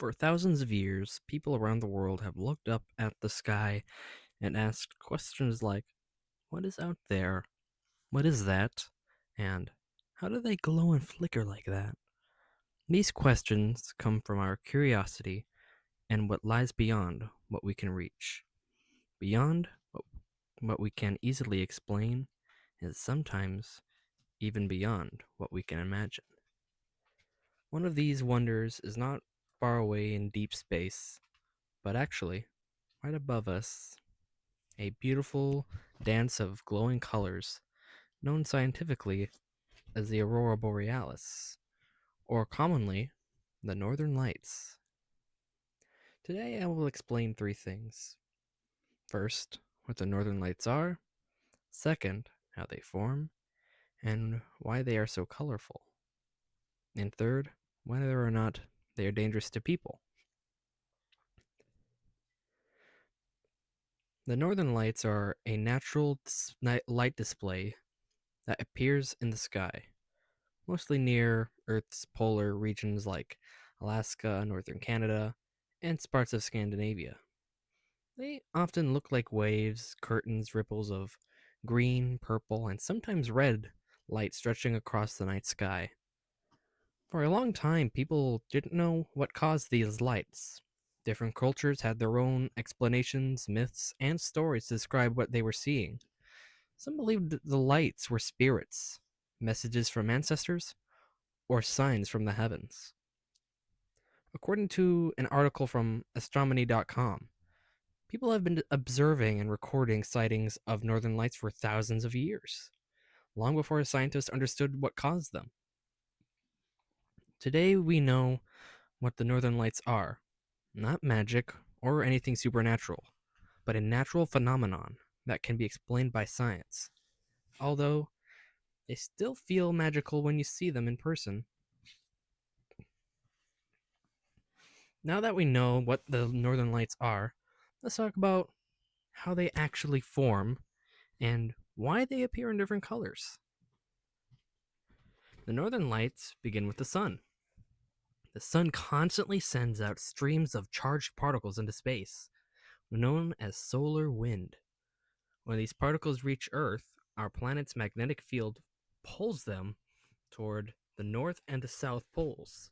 For thousands of years, people around the world have looked up at the sky and asked questions like, what is out there? What is that? And how do they glow and flicker like that? These questions come from our curiosity and what lies beyond what we can reach. Beyond what we can easily explain is sometimes even beyond what we can imagine. One of these wonders is not far away in deep space, but actually right above us, a beautiful dance of glowing colors known scientifically as the aurora borealis, or commonly the northern lights. Today I will explain three things. First, what the northern lights are. Second, how they form and why they are so colorful. And third, whether or not they are dangerous to people. The northern lights are a natural light display that appears in the sky, mostly near Earth's polar regions like Alaska, northern Canada, and parts of Scandinavia. They often look like waves, curtains, ripples of green, purple, and sometimes red light stretching across the night sky. For a long time, people didn't know what caused these lights. Different cultures had their own explanations, myths, and stories to describe what they were seeing. Some believed the lights were spirits, messages from ancestors, or signs from the heavens. According to an article from astronomy.com, people have been observing and recording sightings of northern lights for thousands of years, long before scientists understood what caused them. Today we know what the northern lights are, not magic or anything supernatural, but a natural phenomenon that can be explained by science, although they still feel magical when you see them in person. Now that we know what the northern lights are, let's talk about how they actually form and why they appear in different colors. The northern lights begin with the sun. The sun constantly sends out streams of charged particles into space, known as solar wind. When these particles reach Earth, our planet's magnetic field pulls them toward the north and the south poles.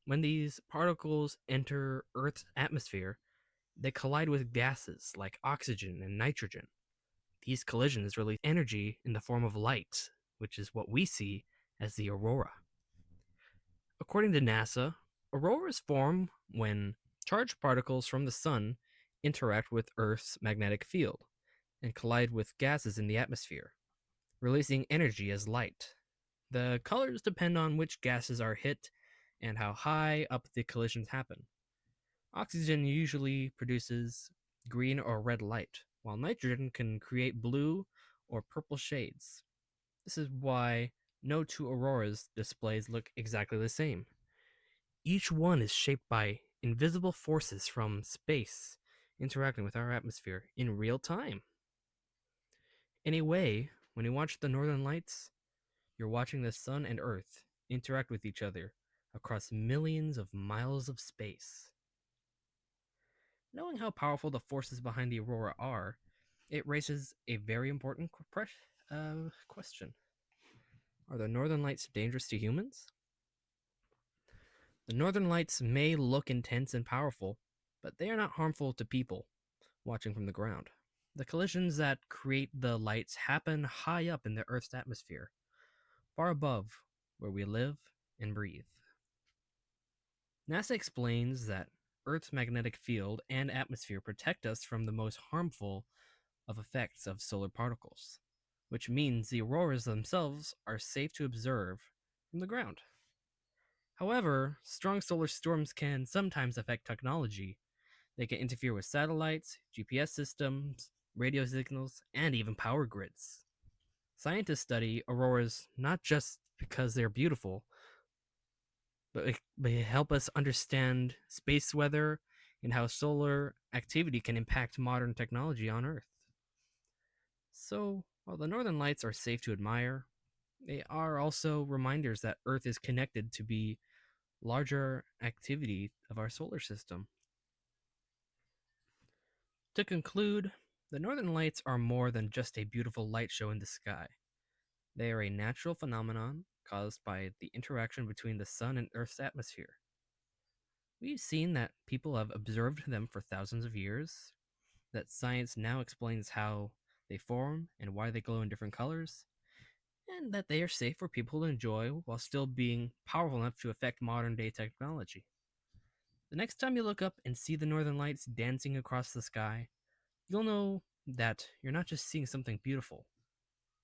When these particles enter Earth's atmosphere, they collide with gases like oxygen and nitrogen. These collisions release energy in the form of light, which is what we see as the aurora. According to NASA, auroras form when charged particles from the sun interact with Earth's magnetic field and collide with gases in the atmosphere, releasing energy as light. The colors depend on which gases are hit and how high up the collisions happen. Oxygen usually produces green or red light, while nitrogen can create blue or purple shades. This is why no two auroras displays look exactly the same. Each one is shaped by invisible forces from space interacting with our atmosphere in real time. In a way, when you watch the northern lights, you're watching the sun and earth interact with each other across millions of miles of space. Knowing how powerful the forces behind the aurora are, it raises a very important question. Are the northern lights dangerous to humans? The northern lights may look intense and powerful, but they are not harmful to people watching from the ground. The collisions that create the lights happen high up in the Earth's atmosphere, far above where we live and breathe. NASA explains that Earth's magnetic field and atmosphere protect us from the most harmful of effects of solar particles, which means the auroras themselves are safe to observe from the ground. However, strong solar storms can sometimes affect technology. They can interfere with satellites, GPS systems, radio signals, and even power grids. Scientists study auroras not just because they're beautiful, but they help us understand space weather and how solar activity can impact modern technology on Earth. So, while the northern lights are safe to admire, they are also reminders that Earth is connected to be larger activity of our solar system. To conclude, the northern lights are more than just a beautiful light show in the sky. They are a natural phenomenon caused by the interaction between the sun and Earth's atmosphere. We've seen that people have observed them for thousands of years, that science now explains how they form and why they glow in different colors, and that they are safe for people to enjoy while still being powerful enough to affect modern day technology. The next time you look up and see the northern lights dancing across the sky, you'll know that you're not just seeing something beautiful,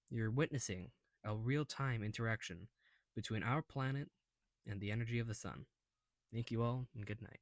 you're witnessing a real time interaction between our planet and the energy of the sun. Thank you all, and good night.